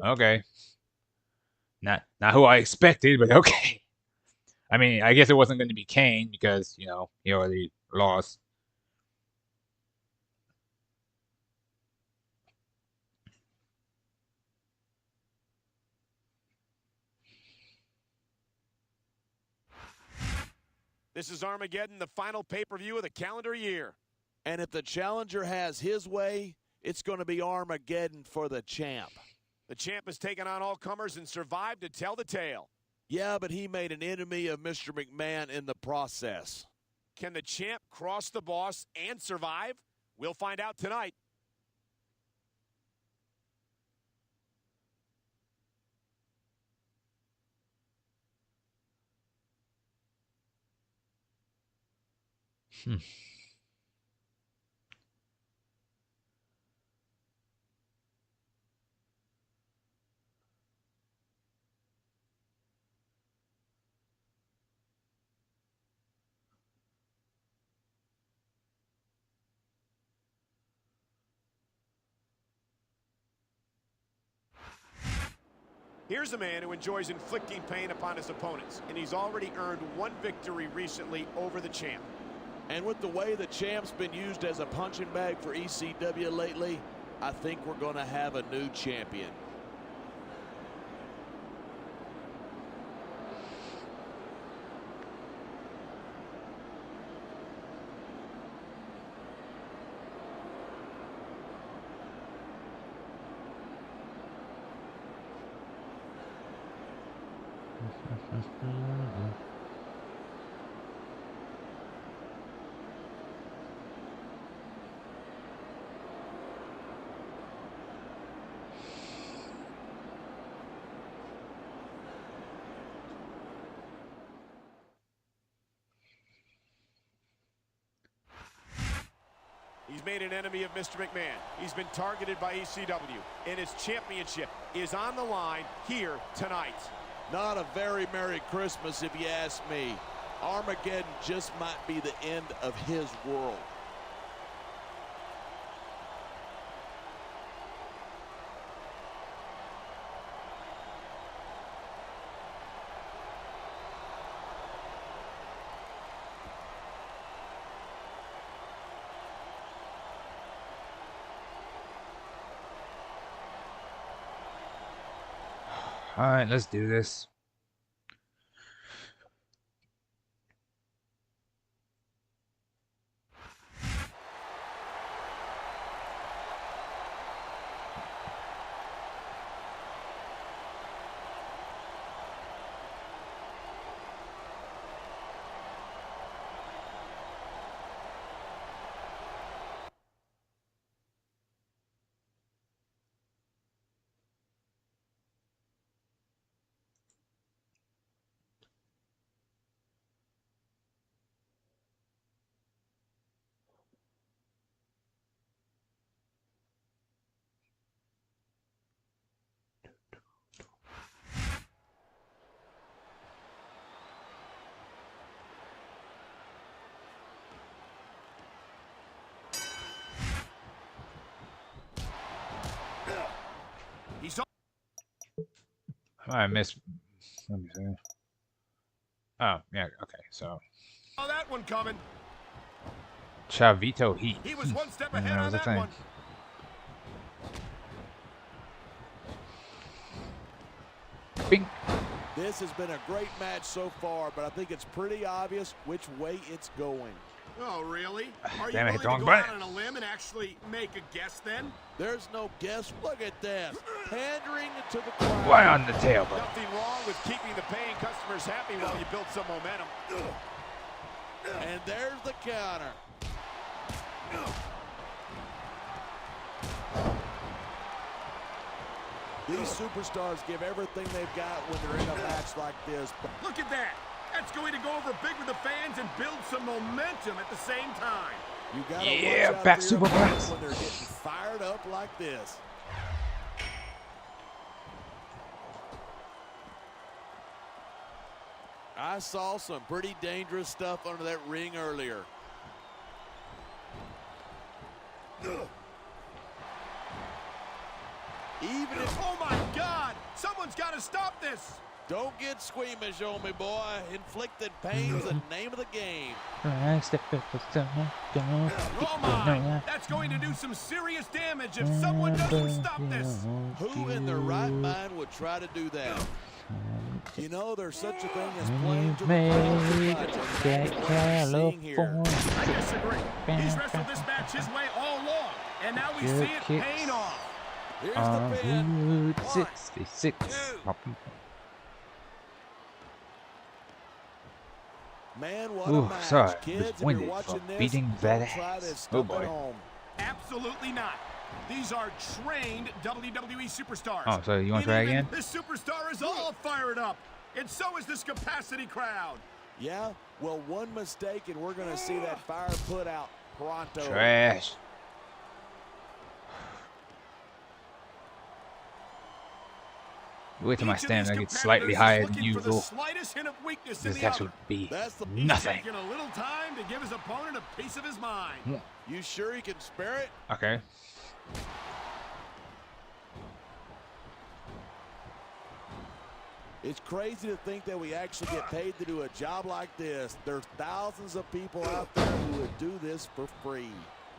Okay. Not who I expected, but okay. I mean, I guess it wasn't gonna be Kane because, you know, he already lost. This is Armageddon, the final pay-per-view of the calendar year. And if the challenger has his way, it's going to be Armageddon for the champ. The champ has taken on all comers and survived to tell the tale. Yeah, but he made an enemy of Mr. McMahon in the process. Can the champ cross the boss and survive? We'll find out tonight. Here's a man who enjoys inflicting pain upon his opponents, and he's already earned one victory recently over the champ. And with the way the champ's been used as a punching bag for ECW lately, I think we're going to have a new champion. He's made an enemy of Mr. McMahon. He's been targeted by ECW, and his championship is on the line here tonight. Not a very Merry Christmas, if you ask me. Armageddon just might be the end of his world. All right, let's do this. He's on. I missed. Let me see. Oh, yeah, okay, so. Oh, that one coming. Chavito Heat. He was one step Yeah, ahead that on was a that thing. one. Bing. This has been a great match so far, but I think it's pretty obvious which way it's going. Oh, really? Are you Damn it, willing hit to the wrong go button. out on a limb and actually make a guess then? There's no guess. Look at this. Pandering to the crowd. Right on the tail, bro. Nothing wrong with keeping the paying customers happy while you build some momentum. And there's the counter. These superstars give everything they've got when they're in a match like this. Look at that. That's going to go over big with the fans and build some momentum at the same time. You gotta Yeah, watch out back for your superplex. opponents when they're getting fired up like this. I saw some pretty dangerous stuff under that ring earlier. Even if Oh, my God. Someone's got to stop this. don't get squeamish on me, boy. Inflicted pain's the name of the game. Oh, my. That's going to do some serious damage if someone doesn't stop this. Who in their right mind would try to do that? You know, there's such a thing as playing to the crowd's seeing here. I disagree. He's wrestled this match his way all along, and now we see it paying off. Here's the pin. Route 66. Man, what a Ooh, match. sorry, Kids, was if you're winded watching from this, beating don't that try ass. this Oh, stuff at boy. home. Absolutely not. These are trained WWE superstars. Oh, so you want to try And even again? This superstar is all fired up, and so is this capacity crowd. Yeah, well, one mistake and we're going to see that fire put out pronto. Trash. Wait till my Each of these stamina gets competitors slightly is higher than looking for the usual. slightest hint of weakness in This the actually other. would be That's the nothing. Taking a little time to give his opponent a piece of his mind. You sure you can spare it? Okay. It's crazy to think that we actually get paid to do a job like this. There's thousands of people out there who would do this for free.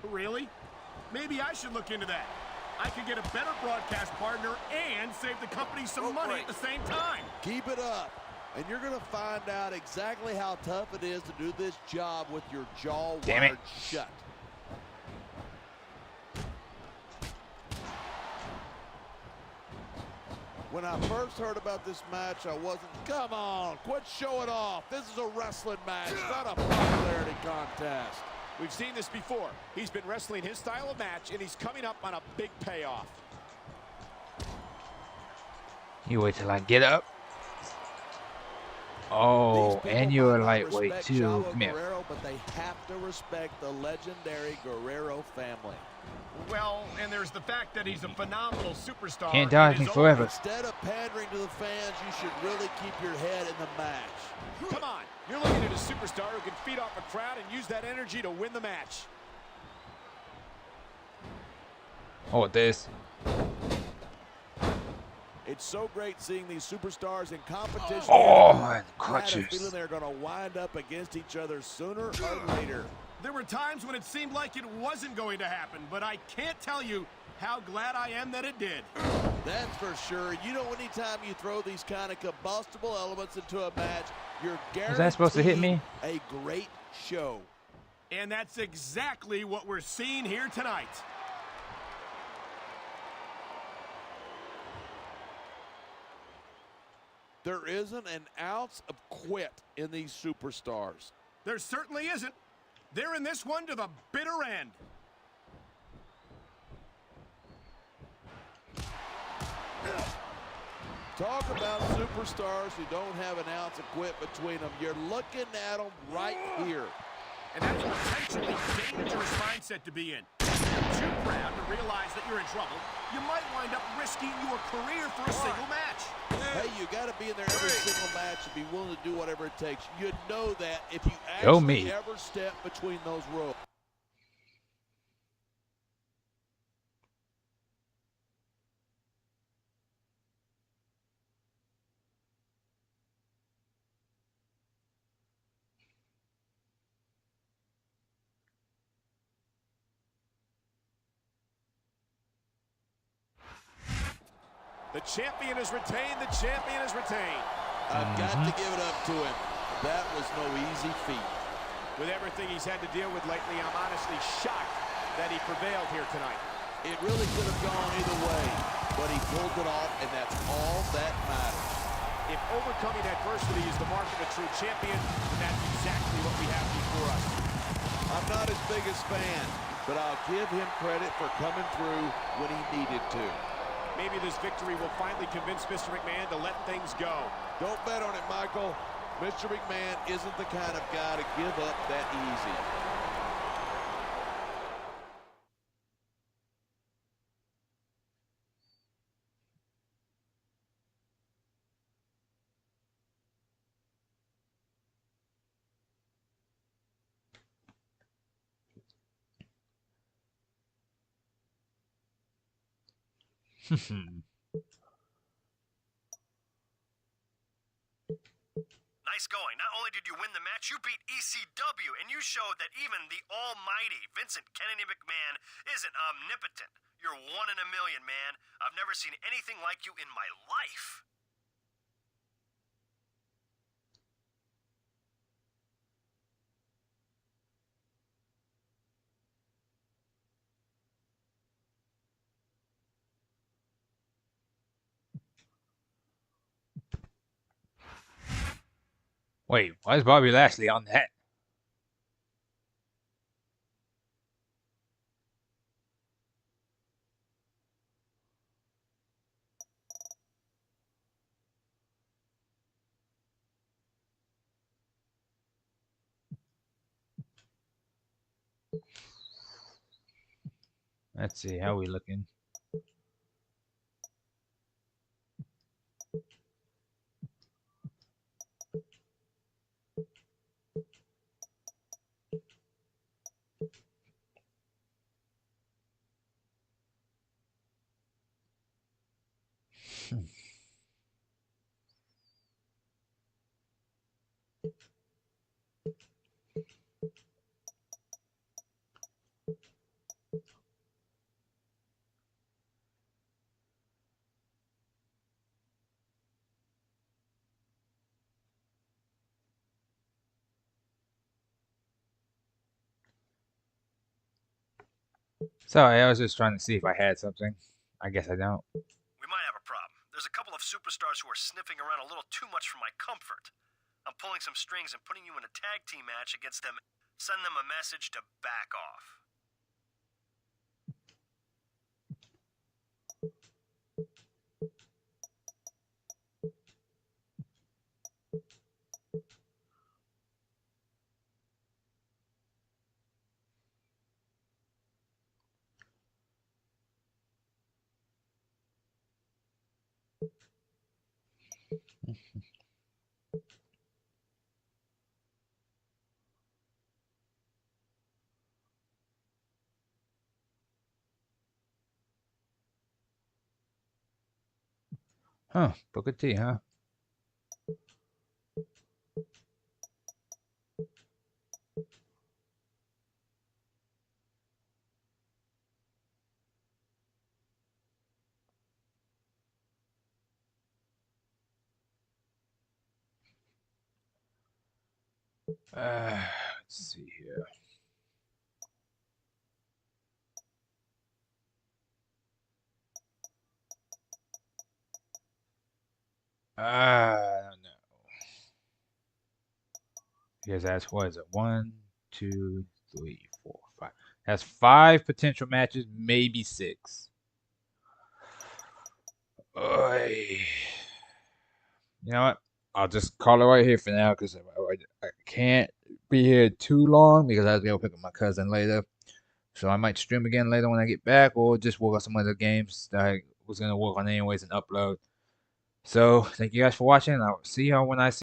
Really? Maybe I should look into that. I could get a better broadcast partner and save the company some money at the same time. Keep it up, and you're going to find out exactly how tough it is to do this job with your jaw Damn it. wired shut. When I first heard about this match, I wasn't, come on, quit showing off. This is a wrestling match, not a popularity contest. We've seen this before. He's been wrestling his style of match, and he's coming up on a big payoff. You wait till I get up. These Oh, people and might you're a not lightweight respect too. Chavo Come here. Guerrero, but they have to respect the legendary Guerrero family. Well, and there's the fact that he's a phenomenal superstar. Can't dodge in me his forever. Instead of pandering to the fans, you should really keep your head in the match. Come on, you're looking at a superstar who can feed off a crowd and use that energy to win the match. Oh, this. It's so great seeing these superstars in competition. Oh, here. man, I had a crutches. feeling they're going to wind up against each other sooner or later. There were times when it seemed like it wasn't going to happen, but I can't tell you how glad I am that it did. That's for sure. You know, anytime you throw these kind of combustible elements into a match, you're guaranteed Was that supposed to hit me? a great show. And that's exactly what we're seeing here tonight. There isn't an ounce of quit in these superstars. There certainly isn't. They're in this one to the bitter end. Talk about superstars who don't have an ounce of quit between them. You're looking at them right here. And that's a potentially dangerous mindset to be in. If you're too proud to realize that you're in trouble, you might wind up risking your career for a single match. Hey, you got to be in there every single match and be willing to do whatever it takes. You know that if you Go actually me. ever step between those ropes. The champion is retained. The champion is retained. I've got to give it up to him. That was no easy feat. With everything he's had to deal with lately, I'm honestly shocked that he prevailed here tonight. It really could have gone either way, but he pulled it off, and that's all that matters. If overcoming adversity is the mark of a true champion, then that's exactly what we have before us. I'm not his biggest fan, but I'll give him credit for coming through when he needed to. Maybe this victory will finally convince Mr. McMahon to let things go. Don't bet on it, Michael. Mr. McMahon isn't the kind of guy to give up that easy. Nice going. Not only did you win the match, you beat ECW, and you showed that even the almighty Vincent Kennedy McMahon isn't omnipotent. You're one in a million, man. I've never seen anything like you in my life. Wait, why is Bobby Lashley on that? Let's see, how we looking? Sorry, I was just trying to see if I had something. I guess I don't. We might have a problem. There's a couple of superstars who are sniffing around a little too much for my comfort. I'm pulling some strings and putting you in a tag team match against them. Send them a message to back off. Huh, Booker T, huh? Let's see here. I don't know. Because that's what is it? 1, 2, 3, 4, 5. Has 5 potential matches, maybe 6. Oy. You know what? I'll just call it right here for now because I can't be here too long because I have to go pick up my cousin later. So I might stream again later when I get back, or just work on some other games that I was gonna work on anyways and upload. So thank you guys for watching. I'll see y'all when I see.